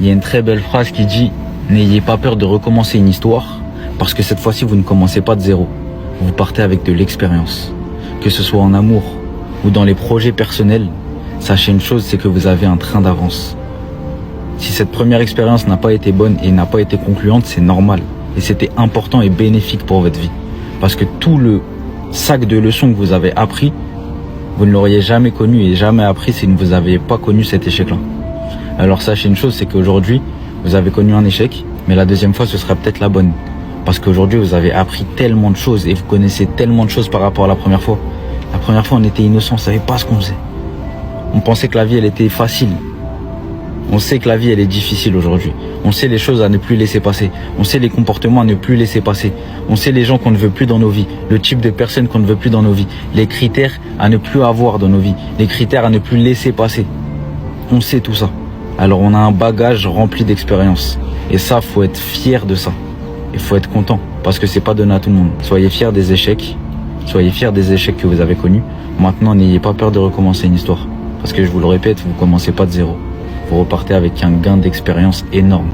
Il y a une très belle phrase qui dit « N'ayez pas peur de recommencer une histoire, parce que cette fois-ci, vous ne commencez pas de zéro. Vous partez avec de l'expérience. » Que ce soit en amour ou dans les projets personnels, sachez une chose, c'est que vous avez un train d'avance. Si cette première expérience n'a pas été bonne et n'a pas été concluante, c'est normal. Et c'était important et bénéfique pour votre vie. Parce que tout le sac de leçons que vous avez appris, vous ne l'auriez jamais connu et jamais appris si vous n'aviez pas connu cet échec-là. Alors sachez une chose, c'est qu'aujourd'hui, vous avez connu un échec, mais la deuxième fois, ce sera peut-être la bonne. Parce qu'aujourd'hui, vous avez appris tellement de choses et vous connaissez tellement de choses par rapport à la première fois. La première fois, on était innocent, on ne savait pas ce qu'on faisait. On pensait que la vie, elle était facile. On sait que la vie, elle est difficile aujourd'hui. On sait les choses à ne plus laisser passer. On sait les comportements à ne plus laisser passer. On sait les gens qu'on ne veut plus dans nos vies. Le type de personnes qu'on ne veut plus dans nos vies. Les critères à ne plus avoir dans nos vies. Les critères à ne plus laisser passer. On sait tout ça. Alors on a un bagage rempli d'expérience. Et ça, faut être fier de ça. Il faut être content. Parce que c'est pas donné à tout le monde. Soyez fiers des échecs. Soyez fiers des échecs que vous avez connus. Maintenant, n'ayez pas peur de recommencer une histoire. Parce que je vous le répète, vous commencez pas de zéro. Vous repartez avec un gain d'expérience énorme.